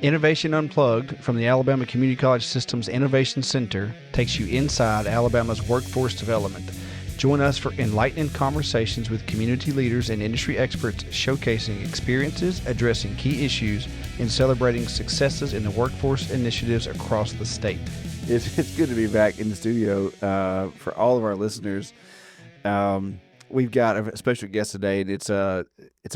Innovation Unplugged from the Alabama Community College System's Innovation Center takes you inside Alabama's workforce development. Join us for enlightening conversations with community leaders and industry experts showcasing experiences, addressing key issues, and celebrating successes in the workforce initiatives across the state. It's good to be back in the studio for all of our listeners. We've got a special guest today, and it's a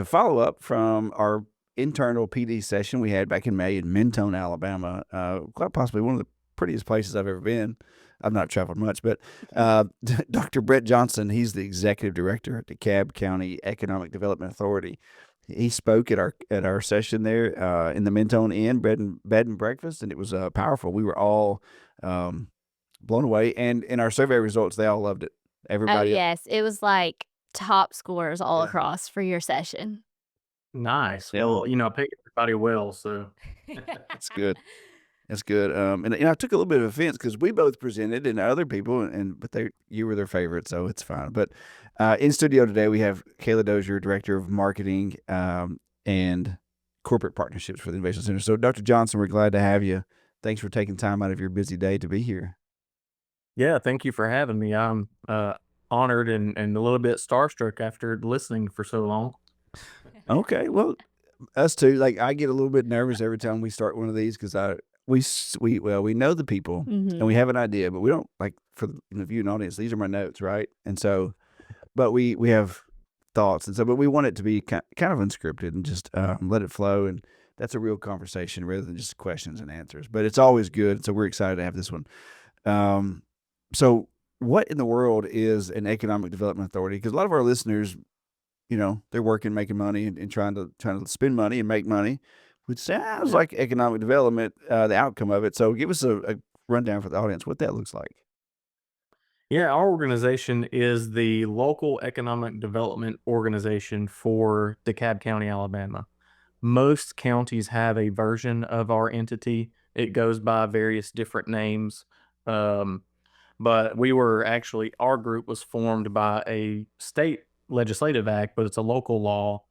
follow-up from our internal PD session we had back in May in Mentone, Alabama. Quite possibly one of the prettiest places I've ever been. I've not traveled much, but Dr. Brett Johnson, he's the executive director at DeKalb County Economic Development Authority. He spoke at our session there in the Mentone Inn, bed and breakfast, and it was powerful. We were all blown away, and in our survey results, they all loved it. Everybody. Oh, yes. It was like top scores all across for your session. Nice. Yeah. Well, I picked everybody well, so That's good. That's good. And I took a little bit of offense because we both presented and other people, but you were their favorite, so it's fine. But in studio today, we have Kailah Dozier, Director of Marketing and Corporate Partnerships for the Innovation Center. So, Dr. Johnson, we're glad to have you. Thanks for taking time out of your busy day to be here. yeah, thank you for having me. I'm honored and a little bit starstruck after listening for so long. Okay, well, us too. Like, I get a little bit nervous every time we start one of these because we know the people and we have an idea, but we don't, like, for the viewing audience, these are my notes, right? And so, but we have thoughts, and so, but we want it to be kind of unscripted and just let it flow, and that's a real conversation rather than just questions and answers. But it's always good, so we're excited to have this one. So what in the world is an economic development authority? Because a lot of our listeners, they're working, making money, and trying to spend money and make money, which sounds like economic development, the outcome of it. So give us a rundown for the audience what that looks like. Yeah, our organization is the local economic development organization for DeKalb County, Alabama. Most counties have a version of our entity. It goes by various different names. But our group was formed by a state legislative act, but it's a local law.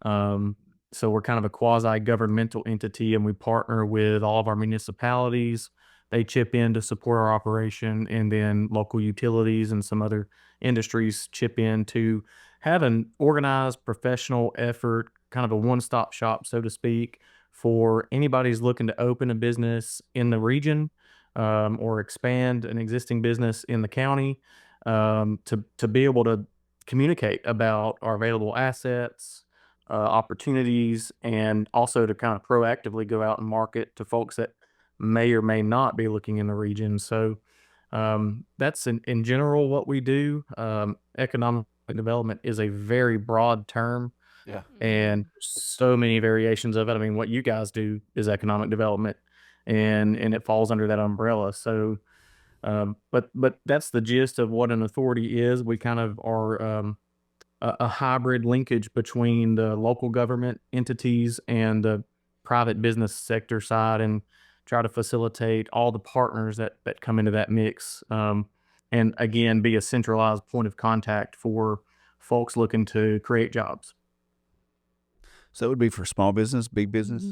So we're kind of a quasi-governmental entity, and we partner with all of our municipalities. They chip in to support our operation, and then local utilities and some other industries chip in to have an organized professional effort, kind of a one-stop shop, so to speak, for anybody who's looking to open a business in the region or expand an existing business in the county, to be able to communicate about our available assets, opportunities, and also to kind of proactively go out and market to folks that may or may not be looking in the region. So that's in general what we do. Economic development is a very broad term. Yeah. And so many variations of it. I mean, what you guys do is economic development, and it falls under that umbrella. So, but that's the gist of what an authority is. We kind of are a hybrid linkage between the local government entities and the private business sector side, and try to facilitate all the partners that come into that mix. And again, be a centralized point of contact for folks looking to create jobs. So it would be for small business, big business.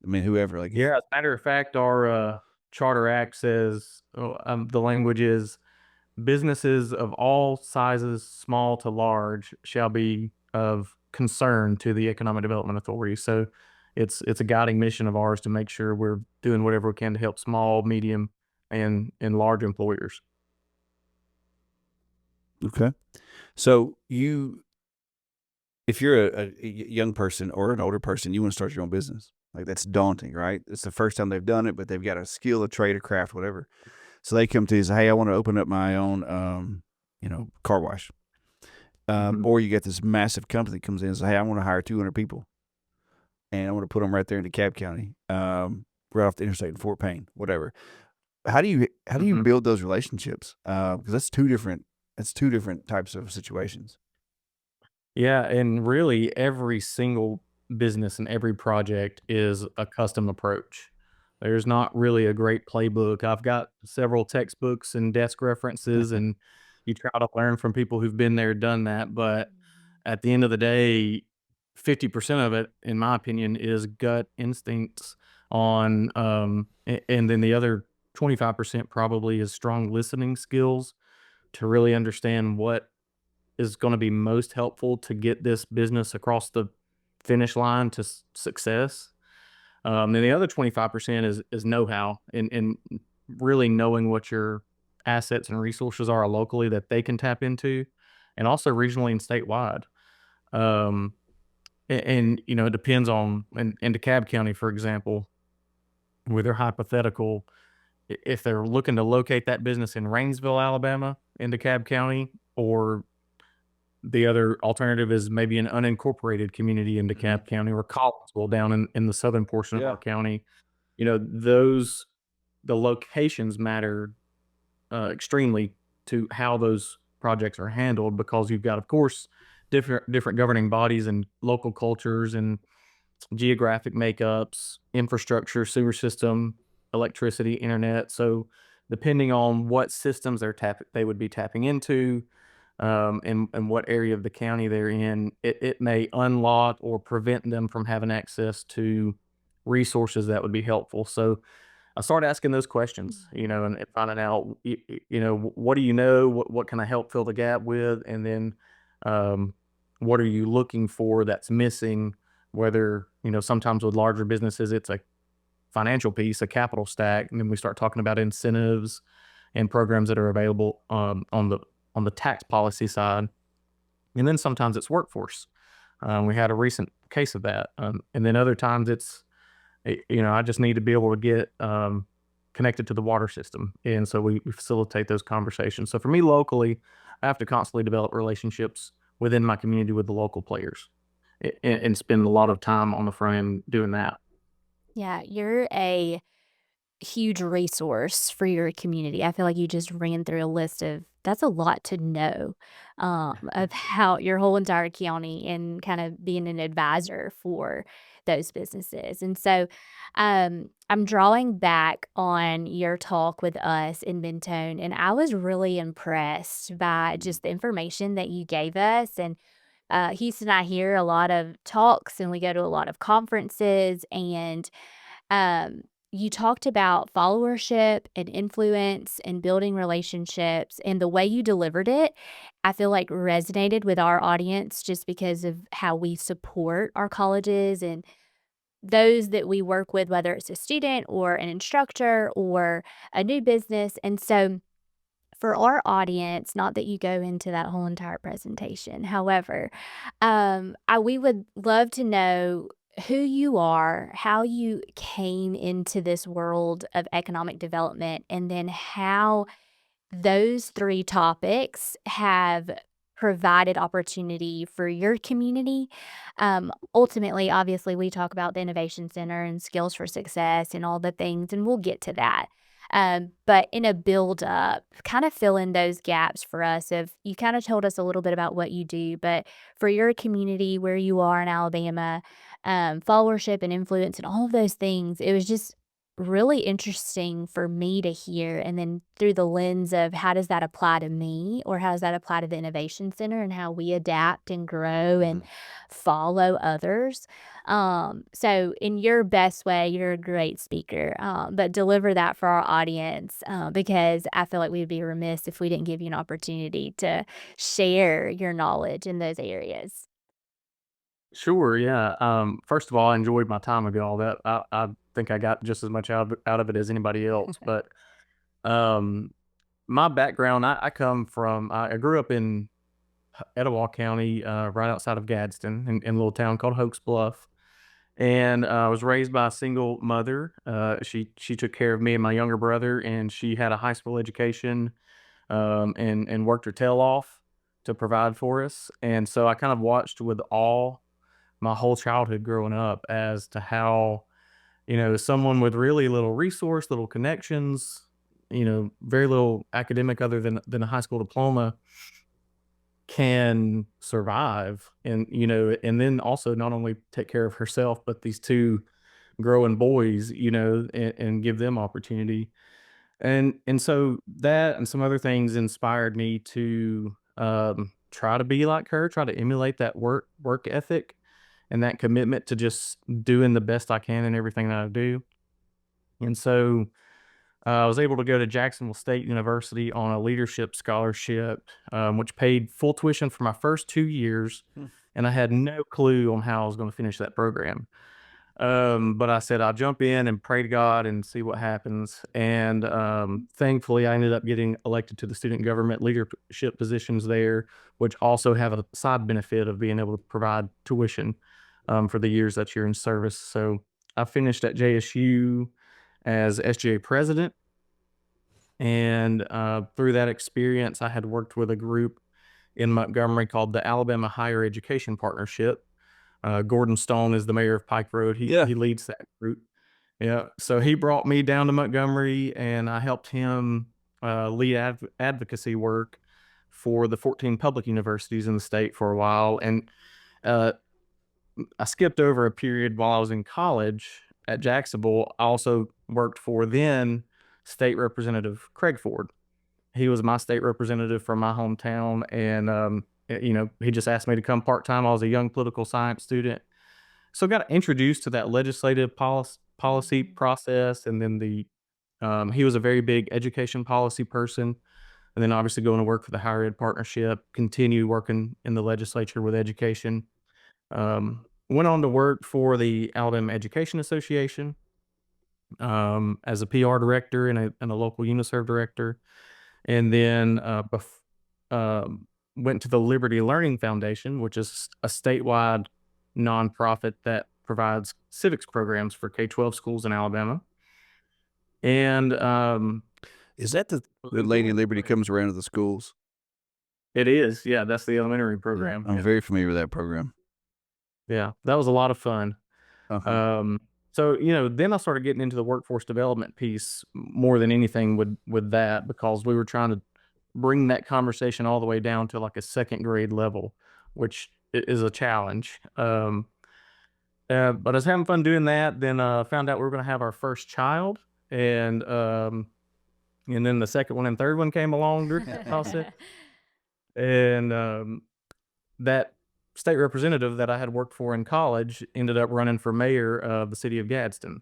I mean, whoever. Like, Yeah, as a matter of fact, our Charter Act says the language is businesses of all sizes, small to large, shall be of concern to the Economic Development Authority. So it's a guiding mission of ours to make sure we're doing whatever we can to help small, medium, and large employers. Okay. So if you're a young person or an older person, you want to start your own business. Like, that's daunting, right? It's the first time they've done it, but they've got a skill, a trade, a craft, whatever. So they come to you and say, hey, I want to open up my own, car wash. Or you get this massive company that comes in and says, hey, I want to hire 200 people, and I want to put them right there in DeKalb County, right off the interstate in Fort Payne, whatever. How do you build those relationships? Because that's two different types of situations. Yeah, and really every single business and every project is a custom approach. There's not really a great playbook. I've got several textbooks and desk references, and you try to learn from people who've been there, done that. But at the end of the day, 50% of it, in my opinion, is gut instincts on, and then the other 25% probably is strong listening skills to really understand what is going to be most helpful to get this business across the finish line to success. Then the other 25% is know-how and really knowing what your assets and resources are locally that they can tap into, and also regionally and statewide. Um, and it depends on in DeKalb County, for example, with their hypothetical, if they're looking to locate that business in Rainsville, Alabama, in DeKalb County, or the other alternative is maybe an unincorporated community in DeKalb County, or Collinsville down in the southern portion of Yeah. our county. The locations matter extremely to how those projects are handled, because you've got, of course, different governing bodies and local cultures and geographic makeups, infrastructure, sewer system, electricity, internet. So depending on what systems they would be tapping into, and what area of the county they're in, it may unlock or prevent them from having access to resources that would be helpful. So I started asking those questions, and finding out, what do you know? What can I help fill the gap with? And then, what are you looking for that's missing? Whether, sometimes with larger businesses, it's a financial piece, a capital stack. And then we start talking about incentives and programs that are available, on the tax policy side. And then sometimes it's workforce. We had a recent case of that. And then other times it's, I just need to be able to get connected to the water system. And so we facilitate those conversations. So for me locally, I have to constantly develop relationships within my community with the local players, and spend a lot of time on the front end doing that. Yeah, you're a huge resource for your community. I feel like you just ran through a list of that's a lot to know, of how your whole entire county and kind of being an advisor for those businesses. And so, I'm drawing back on your talk with us in Mentone, and I was really impressed by just the information that you gave us. And Houston and I hear a lot of talks, and we go to a lot of conferences, and um, you talked about followership and influence and building relationships, and the way you delivered it, I feel like resonated with our audience just because of how we support our colleges and those that we work with, whether it's a student or an instructor or a new business. And so, for our audience, not that you go into that whole entire presentation. However, we would love to know who you are, how you came into this world of economic development, and then how those three topics have provided opportunity for your community. Ultimately, obviously, we talk about the Innovation Center and Skills for Success and all the things, and we'll get to that. But in a build up, kind of fill in those gaps for us. If you kind of told us a little bit about what you do, but for your community where you are in Alabama, followership and influence and all of those things, it was just really interesting for me to hear. And then through the lens of how does that apply to me, or how does that apply to the Innovation Center and how we adapt and grow and follow others. So in your best way, you're a great speaker, but deliver that for our audience, because I feel like we'd be remiss if we didn't give you an opportunity to share your knowledge in those areas. Sure, yeah. First of all, I enjoyed my time with y'all. That I think I got just as much out of it as anybody else. But um, my background, I come from. I grew up in Etowah County, right outside of Gadsden, in a little town called Hoax Bluff, and I was raised by a single mother. She took care of me and my younger brother, and she had a high school education, and worked her tail off to provide for us. And so I kind of watched with awe my whole childhood growing up as to how, someone with really little resource, little connections, very little academic other than a high school diploma, can survive, and then also not only take care of herself, but these two growing boys, and give them opportunity. And so that and some other things inspired me to try to be like her, try to emulate that work ethic, and that commitment to just doing the best I can in everything that I do. And so I was able to go to Jacksonville State University on a leadership scholarship, which paid full tuition for my first 2 years, and I had no clue on how I was going to finish that program. But I said, I'll jump in and pray to God and see what happens. And thankfully, I ended up getting elected to the student government leadership positions there, which also have a side benefit of being able to provide tuition for the years that you're in service. So I finished at JSU as SGA president. And through that experience, I had worked with a group in Montgomery called the Alabama Higher Education Partnership. Gordon Stone is the mayor of Pike Road. He leads that group. Yeah. So he brought me down to Montgomery, and I helped him lead advocacy work for the 14 public universities in the state for a while. And I skipped over a period while I was in college at Jacksonville. I also worked for then State Representative Craig Ford. He was my state representative from my hometown, and he just asked me to come part-time. I was a young political science student, so got introduced to that legislative policy process. And then he was a very big education policy person, and then obviously going to work for the Higher Ed Partnership, continue working in the legislature with education. Went on to work for the Alabama Education Association as a PR director and a local UNICEF director. And then went to the Liberty Learning Foundation, which is a statewide nonprofit that provides civics programs for K-12 schools in Alabama. And is that the Lady Liberty comes around to the schools? It is. Yeah, that's the elementary program. I'm very familiar with that program. Yeah, that was a lot of fun. So, then I started getting into the workforce development piece more than anything with that, because we were trying to bring that conversation all the way down to like a second grade level, which is a challenge. But I was having fun doing that. Then found out we were going to have our first child, and then the second one and third one came along during that process. And that state representative that I had worked for in college ended up running for mayor of the city of Gadsden.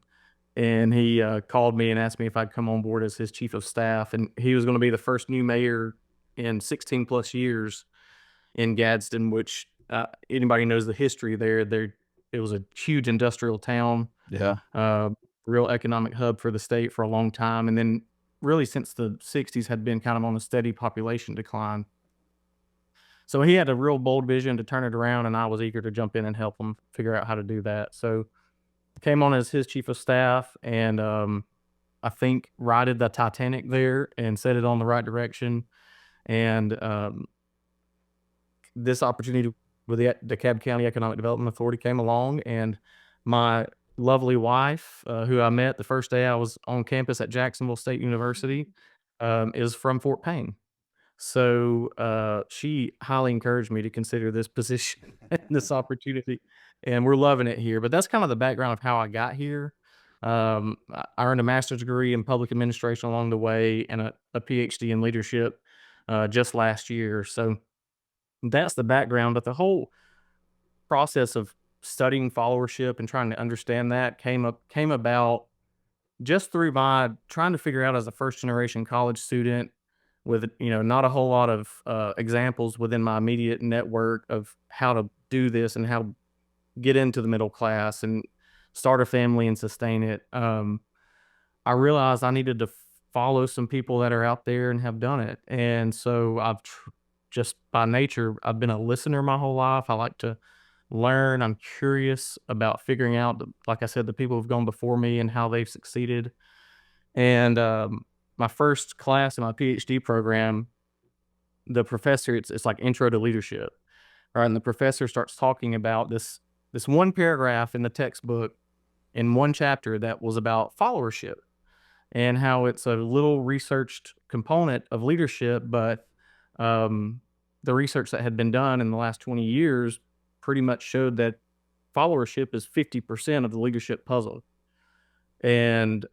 And he called me and asked me if I'd come on board as his chief of staff. And he was going to be the first new mayor in 16 plus years in Gadsden, which anybody knows the history there. It was a huge industrial town. Yeah. Real economic hub for the state for a long time. And then really since the 60s had been kind of on a steady population decline. So he had a real bold vision to turn it around, and I was eager to jump in and help him figure out how to do that. So I came on as his chief of staff, and I think righted the Titanic there and set it on the right direction. And this opportunity with the DeKalb County Economic Development Authority came along, and my lovely wife, who I met the first day I was on campus at Jacksonville State University, is from Fort Payne. So she highly encouraged me to consider this position and this opportunity, and we're loving it here. But that's kind of the background of how I got here. I earned a master's degree in public administration along the way, and a PhD in leadership just last year. So that's the background. But the whole process of studying followership and trying to understand that came about just through my trying to figure out as a first generation college student, with not a whole lot of examples within my immediate network of how to do this and how to get into the middle class and start a family and sustain it. I realized I needed to follow some people that are out there and have done it. And so I've just by nature, I've been a listener my whole life. I like to learn. I'm curious about figuring out, like I said, the people who've gone before me and how they've succeeded. And my first class in my PhD program, the professor, it's like intro to leadership, right? And the professor starts talking about this one paragraph in the textbook in one chapter that was about followership and how it's a little researched component of leadership, but the research that had been done in the last 20 years pretty much showed that followership is 50% of the leadership puzzle. And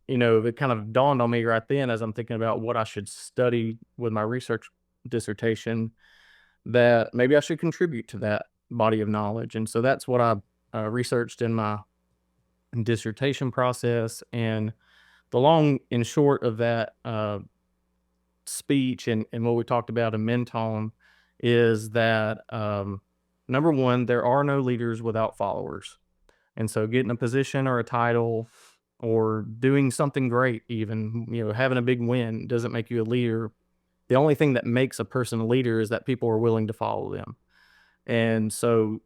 it kind of dawned on me right then as I'm thinking about what I should study with my research dissertation, that maybe I should contribute to that body of knowledge. And so that's what I researched in my dissertation process. And the long and short of that speech and what we talked about in Mentone is that number one, there are no leaders without followers. And so getting a position or a title or doing something great, even, having a big win doesn't make you a leader. The only thing that makes a person a leader is that people are willing to follow them. And so,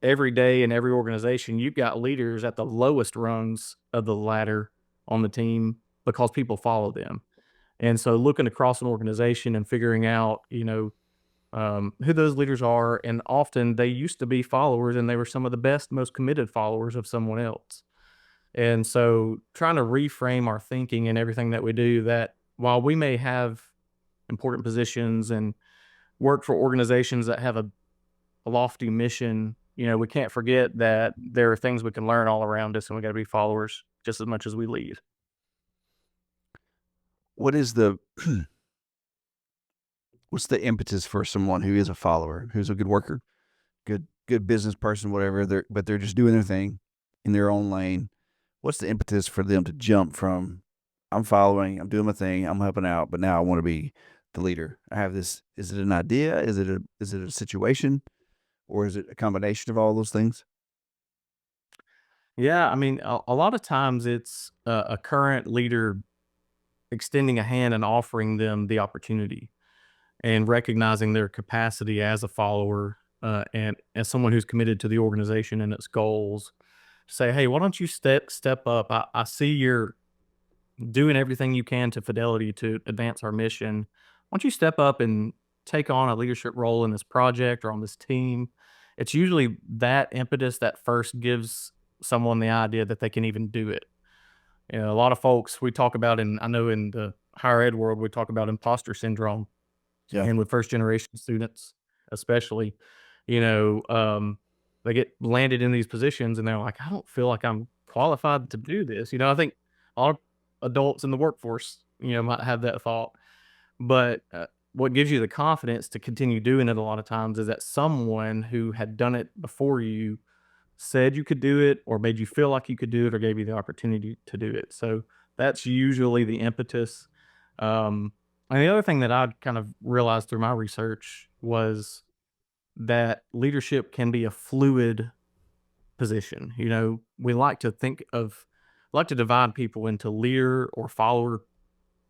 every day in every organization, you've got leaders at the lowest rungs of the ladder on the team because people follow them. And so looking across an organization and figuring out, who those leaders are, and often they used to be followers and they were some of the best, most committed followers of someone else. And so trying to reframe our thinking and everything that we do, that while we may have important positions and work for organizations that have a lofty mission, we can't forget that there are things we can learn all around us, and we got to be followers just as much as we lead. What is the what's the impetus for someone who is a follower, who's a good worker, good business person, whatever, but they're just doing their thing in their own lane? What's the impetus for them to jump from, I'm following, I'm doing my thing, I'm helping out, but now I want to be the leader? I have this. Is it an idea? Is it a situation? Or is it a combination of all those things? Yeah, I mean, a lot of times it's a current leader extending a hand and offering them the opportunity and recognizing their capacity as a follower and as someone who's committed to the organization and its goals. Say, hey, why don't you step up? I see you're doing everything you can to Fidelity to advance our mission. Why don't you step up and take on a leadership role in this project or on this team? It's usually that impetus that first gives someone the idea that they can even do it. A lot of folks we talk about, I know in the higher ed world, we talk about imposter syndrome. Yeah. And with first generation students, especially, you know, um, they get landed in these positions and they're like, I don't feel like I'm qualified to do this. I think all adults in the workforce, might have that thought. But what gives you the confidence to continue doing it a lot of times is that someone who had done it before you said you could do it or made you feel like you could do it or gave you the opportunity to do it. So that's usually the impetus. And the other thing that I kind of realized through my research was that leadership can be a fluid position. We like to divide people into leader or follower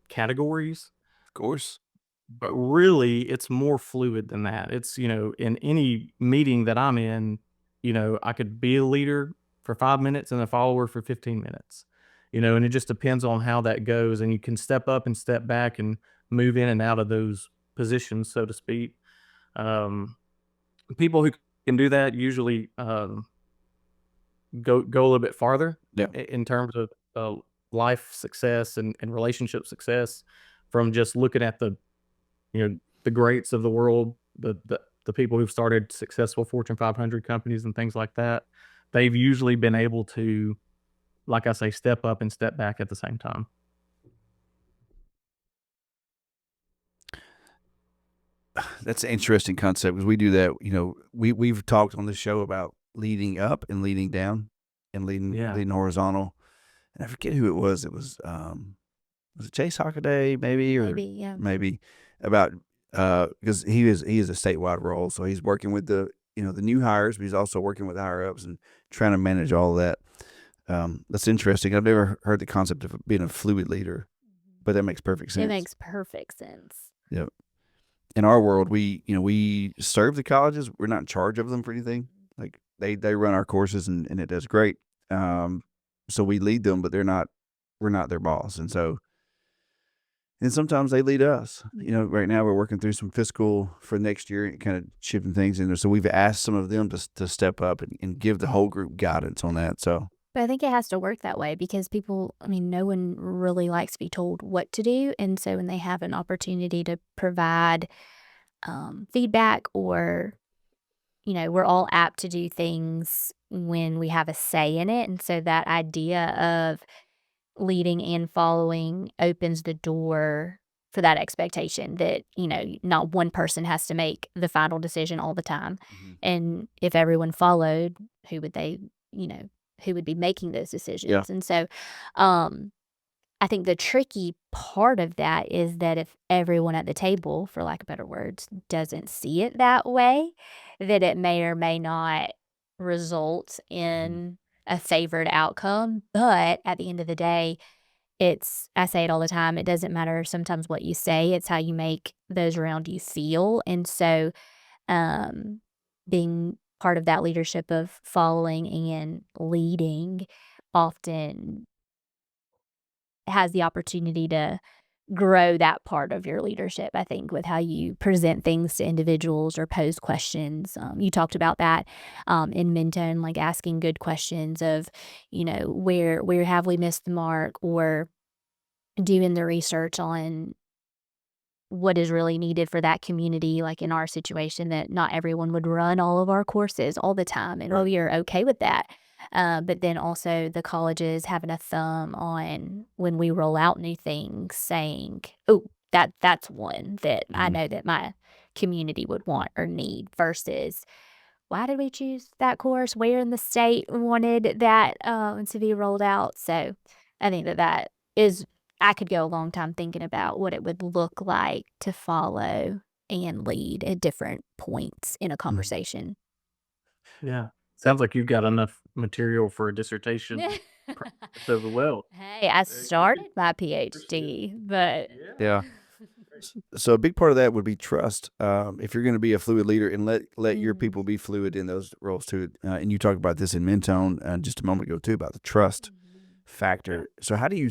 categories, Of course. but really it's more fluid than that. It's, in any meeting that I'm in, I could be a leader for 5 minutes and a follower for 15 minutes, and it just depends on how that goes. And you can step up and step back and move in and out of those positions, so to speak. People who can do that usually go a little bit farther Yeah. in terms of life success and relationship success, from just looking at the greats of the world, the people who've started successful Fortune 500 companies and things like that. They've usually been able to, like I say, step up and step back at the same time. That's an interesting concept because we do that. We've talked on the show about leading up and leading down and leading horizontal. And I forget who it was. It was it Chase Hockaday maybe, or maybe about because he is a statewide role, so he's working with the new hires, but he's also working with higher ups and trying to manage all of that. That's interesting. I've never heard the concept of being a fluid leader, but that makes perfect sense. It makes perfect sense. Yep. In our world, we serve the colleges. We're not in charge of them for anything. Like they run our courses and it does great. So we lead them, but we're not their boss. And sometimes they lead us. Right now we're working through some fiscal for next year and kind of shifting things in there. So we've asked some of them to step up and give the whole group guidance on that. So, But I think it has to work that way because people, no one really likes to be told what to do. And so when they have an opportunity to provide feedback, or, we're all apt to do things when we have a say in it. And so that idea of leading and following opens the door for that expectation that, not one person has to make the final decision all the time. And if everyone followed, who would they, who would be making those decisions? And so, I think the tricky part of that is that if everyone at the table, for lack of better words, doesn't see it that way, that it may or may not result in a favored outcome. But at the end of the day, I say it all the time, it doesn't matter sometimes what you say, it's how you make those around you feel. And so, being part of that leadership of following and leading often has the opportunity to grow that part of your leadership, I think, with how you present things to individuals or pose questions. You talked about that in Mentone, like asking good questions of, where have we missed the mark, or doing the research on what is really needed for that community. Like in our situation, that not everyone would run all of our courses all the time, and we are okay with that. But then also the colleges having a thumb on when we roll out new things, saying, "Oh, that's one that I know that my community would want or need," versus, "Why did we choose that course? Where in the state wanted that to be rolled out?" So I think that is, I could go a long time thinking about what it would look like to follow and lead at different points in a conversation. Yeah. Sounds like you've got enough material for a dissertation project as well. Hey, I started my PhD, but Yeah. So a big part of that would be trust. If you're going to be a fluid leader, and let your people be fluid in those roles too. And you talked about this in Mentone just a moment ago too, about the trust factor. So how do you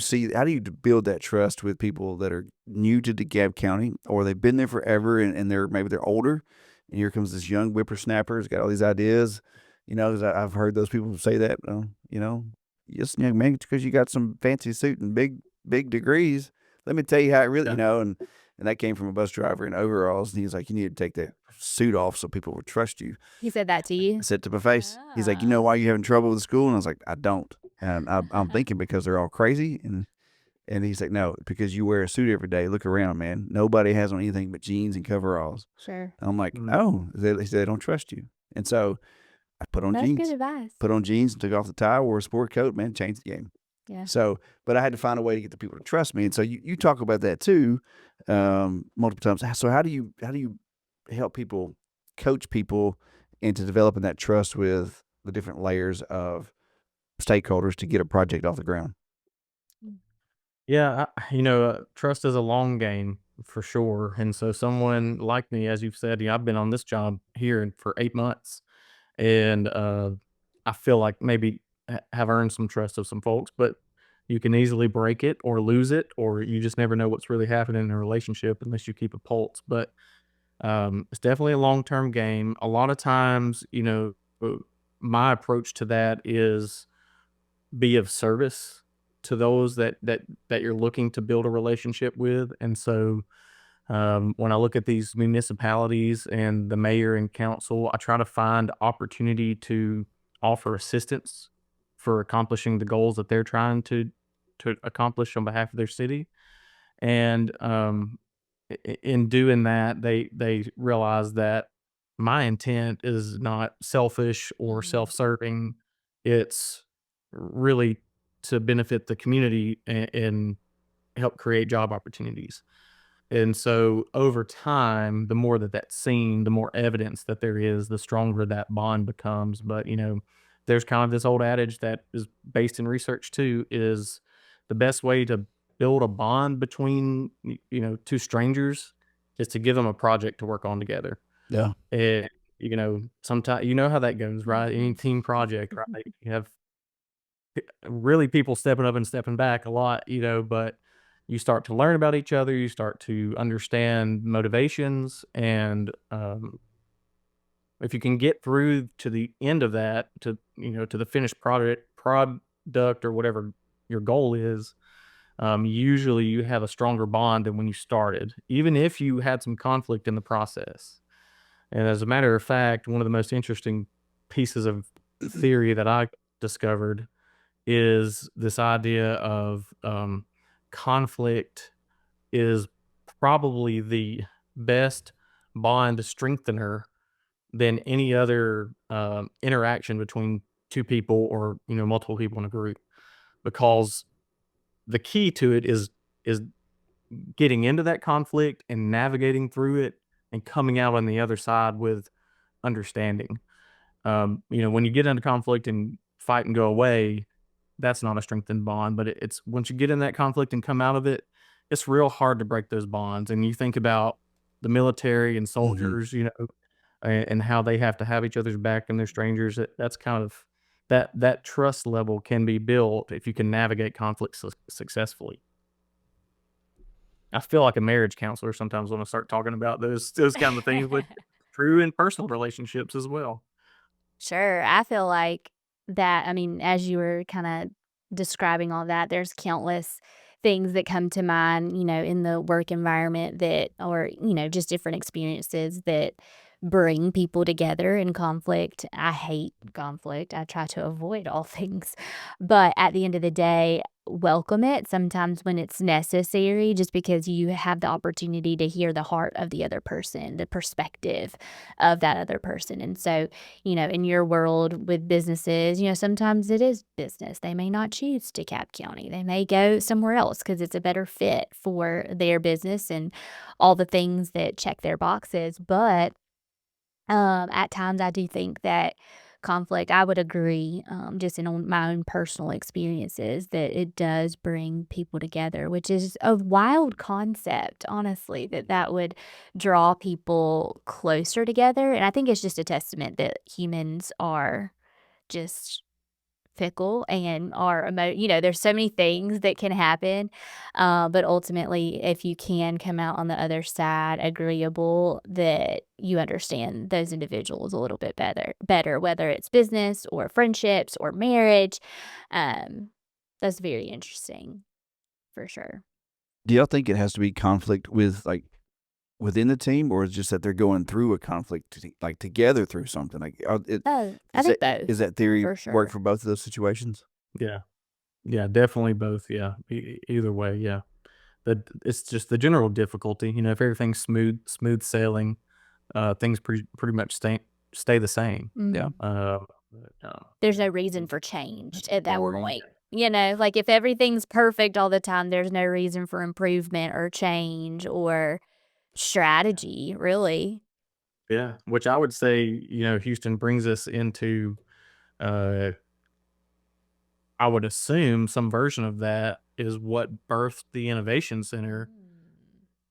build that trust with people that are new to DeKalb County, or they've been there forever and maybe they're older, and here comes this young whippersnapper who's got all these ideas. 'Cause I've heard those people say that, just young man, because you got some fancy suit and big degrees. Let me tell you how it really, and that came from a bus driver in overalls, and he was like, "You need to take that suit off so people will trust you." he said that to I you? said to my face, he's like, "You know why you having trouble with school?" And I was like, "I don't." And I'm thinking because they're all crazy. And he's like, "No, because you wear a suit every day. Look around, man. Nobody has on anything but jeans and coveralls." Sure. And I'm like, "Oh," he said, "They don't trust you." And so I put on That's good jeans, advice. and took off the tie, wore a sport coat, man, changed the game. Yeah. So, but I had to find a way to get the people to trust me. And so you talk about that too, multiple times. So how do you help people, coach people into developing that trust with the different layers of stakeholders to get a project off the ground? Yeah, trust is a long game for sure. And so someone like me, as you've said, I've been on this job here for 8 months, and I feel like maybe have earned some trust of some folks, but you can easily break it or lose it, or you just never know what's really happening in a relationship unless you keep a pulse. But it's definitely a long term game. A lot of times, my approach to that is be of service to those that you're looking to build a relationship with. And so when I look at these municipalities and the mayor and council, I try to find opportunity to offer assistance for accomplishing the goals that they're trying to accomplish on behalf of their city. And in doing that, they realize that my intent is not selfish or self-serving. It's really to benefit the community and help create job opportunities. And so over time, the more that's seen, the more evidence that there is, the stronger that bond becomes. But, there's kind of this old adage that is based in research too, is the best way to build a bond between, two strangers is to give them a project to work on together. Yeah. And, sometimes, how that goes, right? Any team project, right? You have really people stepping up and stepping back a lot, but you start to learn about each other, you start to understand motivations, and if you can get through to the end of that, to the finished product or whatever your goal is, usually you have a stronger bond than when you started, even if you had some conflict in the process. And as a matter of fact, one of the most interesting pieces of theory that I discovered is this idea of conflict is probably the best bond strengthener than any other interaction between two people or multiple people in a group, because the key to it is getting into that conflict and navigating through it and coming out on the other side with understanding. When you get into conflict and fight and go away, that's not a strengthened bond. But it's once you get in that conflict and come out of it, it's real hard to break those bonds. And you think about the military and soldiers, and how they have to have each other's back and they're strangers. That's kind of that trust level can be built if you can navigate conflict successfully. I feel like a marriage counselor sometimes when I start talking about those kind of things, but true in personal relationships as well. Sure. I feel like that, I mean, as you were kind of describing all that, there's countless things that come to mind, in the work environment that, or, just different experiences that bring people together in conflict. I hate conflict. I try to avoid all things. But at the end of the day, welcome it sometimes when it's necessary, just because you have the opportunity to hear the heart of the other person, the perspective of that other person. And so, in your world with businesses, sometimes it is business. They may not choose DeKalb County. They may go somewhere else because it's a better fit for their business and all the things that check their boxes. But at times I do think that conflict, I would agree, just in my own personal experiences, that it does bring people together, which is a wild concept, honestly, that would draw people closer together. And I think it's just a testament that humans are just fickle and are there's so many things that can happen, but ultimately, if you can come out on the other side agreeable, that you understand those individuals a little bit better, whether it's business or friendships or marriage. That's very interesting for sure. Do y'all think it has to be conflict with within the team, or is it just that they're going through a conflict together through something? I think both. Is that theory For sure. work for both of those situations? Yeah. Yeah, definitely both. Yeah. Either way. Yeah. It's just the general difficulty, if everything's smooth sailing, things pretty much stay the same. Yeah. There's no reason for change at that Boring. point. Like if everything's perfect all the time, there's no reason for improvement or change or strategy, really. Yeah, which I would say, Houston brings us into, I would assume some version of that is what birthed the Innovation Center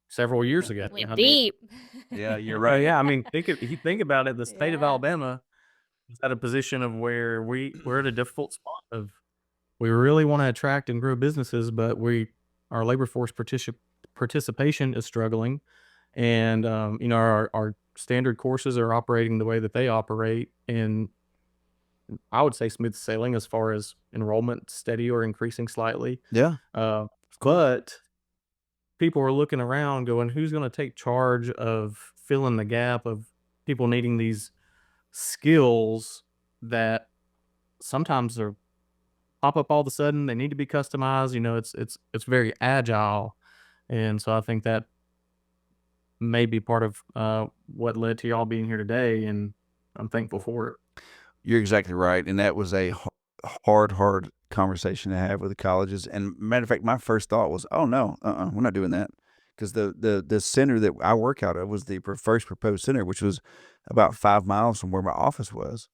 several years ago. Went deep. Yeah, you're Right. right. Yeah, I mean, if you think about it, the state of Yeah. Alabama is at a position of where we're at a difficult spot of we really want to attract and grow businesses, but our labor force participation is struggling, and our standard courses are operating the way that they operate, and I would say smooth sailing as far as enrollment steady or increasing slightly. Yeah. But people are looking around going, who's going to take charge of filling the gap of people needing these skills that sometimes are pop up all of a sudden. They need to be customized. It's very agile. And so I think that may be part of what led to y'all being here today. And I'm thankful for it. You're exactly right. And that was a hard conversation to have with the colleges. And matter of fact, my first thought was, oh no, we're not doing that. Because the center that I work out of was the first proposed center, which was about 5 miles from where my office was,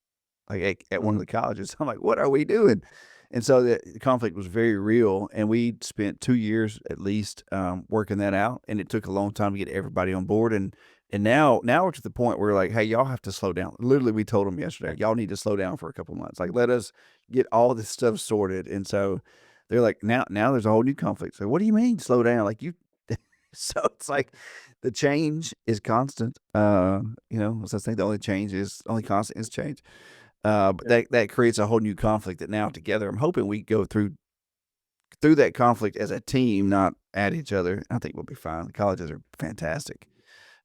like at one of the colleges. I'm like, what are we doing? And so the conflict was very real, and we spent 2 years at least working that out, and it took a long time to get everybody on board. And now we're to the point where like, hey, y'all have to slow down. Literally, we told them yesterday, y'all need to slow down for a couple months. Like, let us get all this stuff sorted. And so they're like, now there's a whole new conflict. So what do you mean slow down? Like you. So it's like the change is constant. So I think the only constant is change. But that creates a whole new conflict that now together, I'm hoping we go through that conflict as a team, not at each other. I think we'll be fine. The colleges are fantastic.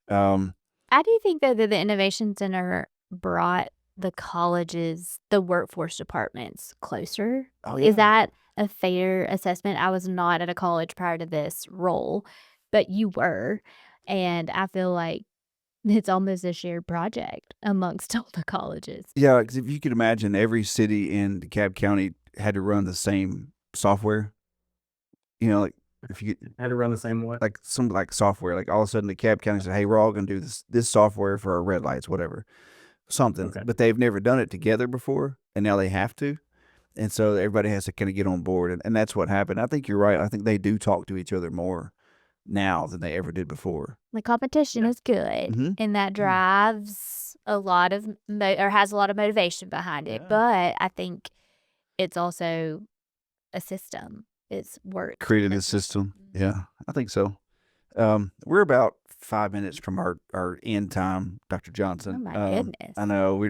I do think though that the Innovation Center brought the colleges, the workforce departments closer. Oh, Is that a fair assessment? I was not at a college prior to this role, but you were. And I feel like it's almost a shared project amongst all the colleges. Yeah, because if you could imagine, every city in DeKalb County had to run the same software. Like if you get Had to run the same way. like some like software, like all of a sudden DeKalb County said, "Hey, we're all going to do this software for our red lights, whatever, something." Okay. But they've never done it together before, and now they have to. And so everybody has to kind of get on board, and that's what happened. I think you're right. I think they do talk to each other more now than they ever did before. The competition is good, Mhm. and that drives a lot of or has a lot of motivation behind it. Yeah. But I think it's also a system. It's work. Created a system. Yeah, I think so. We're about 5 minutes from our end time, Dr. Oh Johnson. my goodness. I know.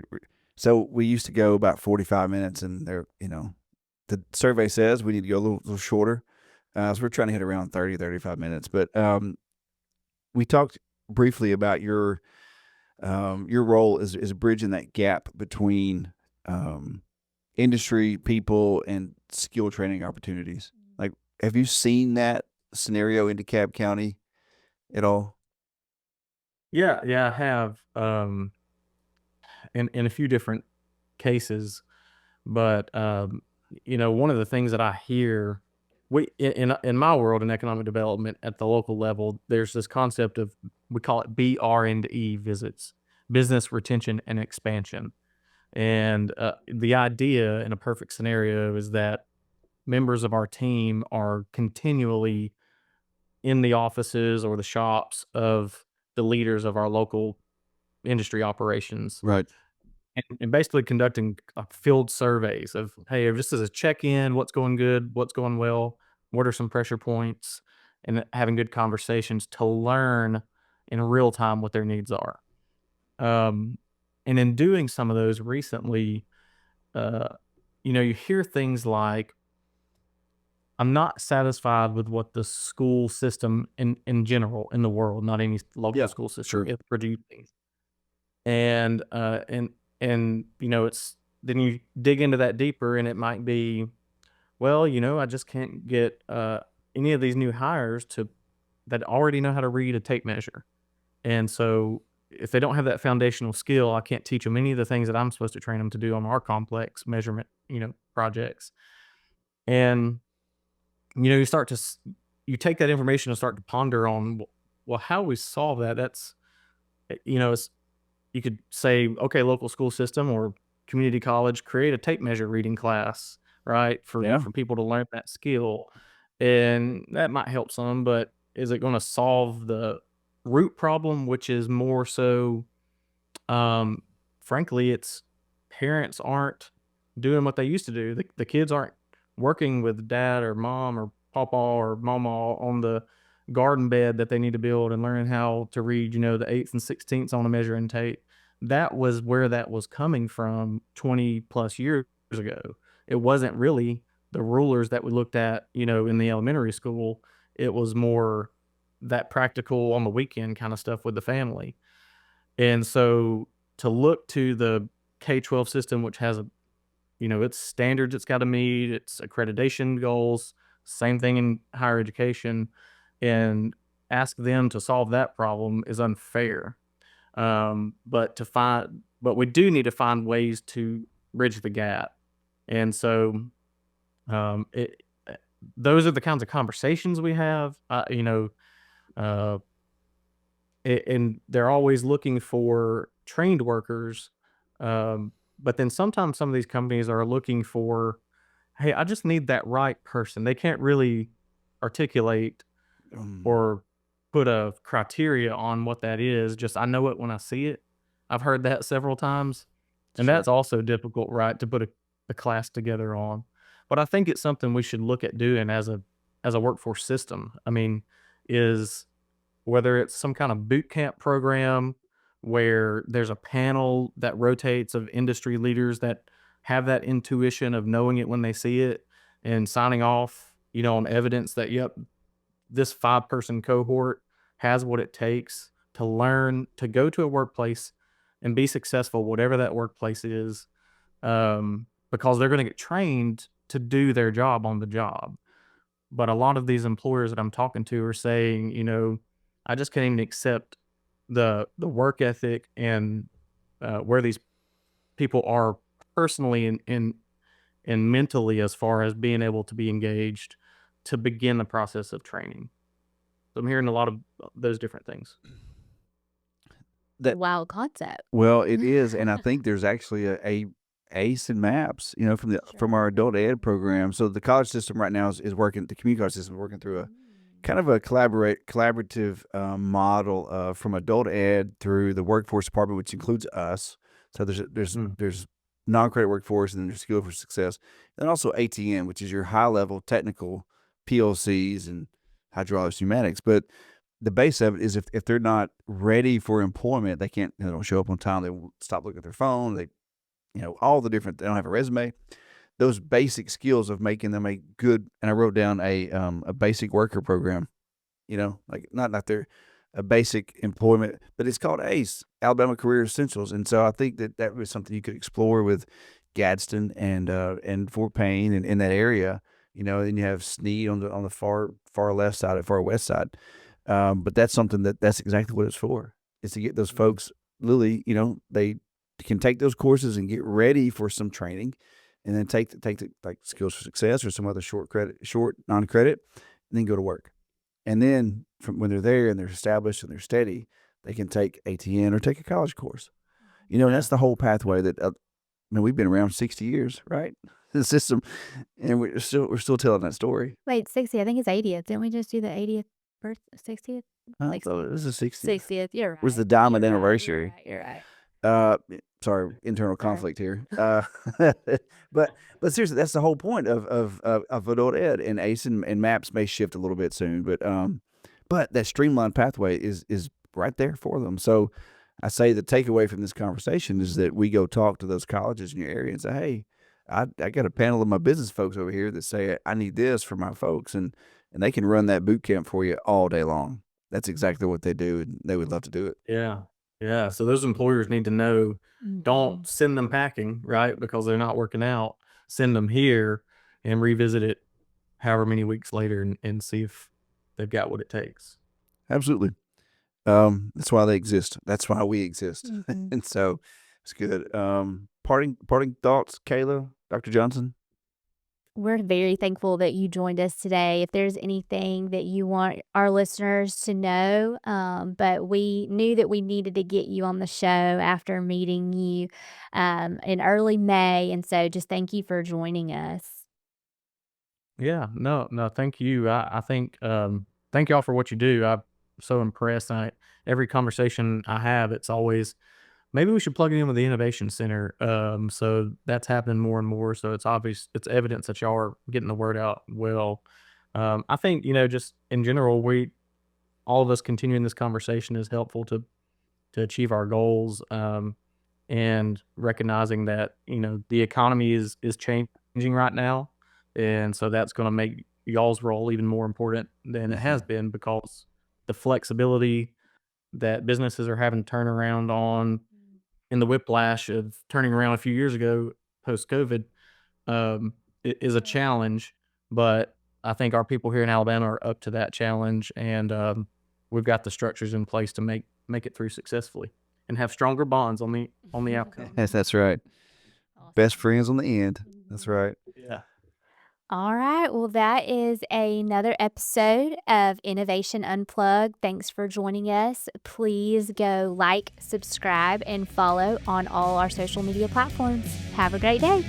So we used to go about 45 minutes, and the survey says we need to go a little shorter. So we're trying to hit around 30, 35 minutes. But we talked briefly about your role is bridging that gap between industry people and skill training opportunities. Like, have you seen that scenario in DeKalb County at all? Yeah, I have in a few different cases, but one of the things that I hear in my world in economic development at the local level, there's this concept of, we call it BR&E visits, business retention and expansion. And the idea in a perfect scenario is that members of our team are continually in the offices or the shops of the leaders of our local industry operations, Right. and basically conducting field surveys of, hey, just as a check-in, what's going good, what's going well, what are some pressure points, and having good conversations to learn in real time what their needs are. And in doing some of those recently, you hear things like, I'm not satisfied with what the school system in general in the world, not any local school system, sure. is producing. And it's, then you dig into that deeper, and it might be, well, I just can't get any of these new hires that already know how to read a tape measure. And so if they don't have that foundational skill, I can't teach them any of the things that I'm supposed to train them to do on our complex measurement, projects. And, you start to, you take that information and start to ponder on, well, how we solve that. That's, it's, you could say, okay, local school system or community college, create a tape measure reading class, right? For people to learn that skill. And that might help some, but is it going to solve the root problem, which is more so, frankly, it's parents aren't doing what they used to do. The kids aren't working with dad or mom or papa or mama on the garden bed that they need to build and learning how to read, the eighths and sixteenths on a measuring tape. That was where that was coming from 20 plus years ago. It wasn't really the rulers that we looked at, in the elementary school. It was more that practical on the weekend kind of stuff with the family. And so to look to the K-12 system, which has its standards it's got to meet, its accreditation goals, same thing in higher education, and ask them to solve that problem is unfair. But we do need to find ways to bridge the gap. And so, those are the kinds of conversations we have, and they're always looking for trained workers. But then sometimes some of these companies are looking for, hey, I just need that right person. They can't really articulate or put a criteria on what that is. Just, I know it when I see it. I've heard that several times. And Sure. that's also difficult, right, to put a class together on. But I think it's something we should look at doing as a workforce system. I mean, is whether it's some kind of boot camp program where there's a panel that rotates of industry leaders that have that intuition of knowing it when they see it and signing off, on evidence that, yep, this 5-person cohort has what it takes to learn, to go to a workplace and be successful, whatever that workplace is, because they're going to get trained to do their job on the job. But a lot of these employers that I'm talking to are saying, I just can't even accept the work ethic and where these people are personally and mentally, as far as being able to be engaged to begin the process of training. So I'm hearing a lot of those different things. That Wild concept. Well, it is, and I think there's actually a ACE and MAPS, from our adult ed program. So the college system right now is working. The community college system is working through a kind of a collaborative model from adult ed through the workforce department, which includes us. So there's non-credit workforce, and then there's skill for success, and also ATN, which is your high level technical PLCs and hydraulics, pneumatics. But the base of it is if they're not ready for employment, they don't show up on time. They stop looking at their phone. They, all the different. They don't have a resume. Those basic skills of making them a good. And I wrote down a basic worker program. Like not they're a basic employment, but it's called ACE, Alabama Career Essentials. And so I think that was something you could explore with Gadsden and Fort Payne and in that area. And you have Sneed on the far left side, far west side. But that's something that's exactly what it's for. Is to get those folks literally, they can take those courses and get ready for some training, and then take the like skills for success or some other short non-credit, and then go to work. And then from when they're there and they're established and they're steady, they can take ATN or take a college course. And that's the whole pathway that we've been around 60 years, right? The system, and we're still telling that story. Wait, 60. I think it's 80th. Didn't we just do the 80th birth 60th? I thought it was the 60th. 60th. You're right. It was the diamond You're right, anniversary. You're right. Sorry, internal conflict here. But seriously, that's the whole point of adult ed, and ACE and MAPS may shift a little bit soon, but that streamlined pathway is right there for them. So I say the takeaway from this conversation is that we go talk to those colleges in your area and say, hey, I got a panel of my business folks over here that say I need this for my folks, and they can run that boot camp for you all day long. That's exactly what they do, and they would love to do it. Yeah. So those employers need to know, don't send them packing, right? Because they're not working out. Send them here and revisit it however many weeks later and see if they've got what it takes. Absolutely. That's why they exist. That's why we exist. And so it's good. Parting thoughts, Kailah, Dr. Johnson? We're very thankful that you joined us today. If there's anything that you want our listeners to know, but we knew that we needed to get you on the show after meeting you in early May. And so just thank you for joining us. Yeah, no, thank you. I think, thank y'all for what you do. I'm so impressed. Every conversation I have, it's always, maybe we should plug it in with the Innovation Center. So that's happening more and more. So it's obvious, it's evidence that y'all are getting the word out well. I think, just in general, all of us continuing this conversation is helpful to achieve our goals, and recognizing that, the economy is changing right now. And so that's going to make y'all's role even more important than it has been, because the flexibility that businesses are having to turn around on, in the whiplash of turning around a few years ago post-COVID, is a challenge. But I think our people here in Alabama are up to that challenge, and we've got the structures in place to make it through successfully and have stronger bonds on the outcome. Yes, that's right. Awesome. Best friends on the end. That's right. Yeah. All right. Well, that is another episode of Innovation Unplugged. Thanks for joining us. Please go like, subscribe, and follow on all our social media platforms. Have a great day.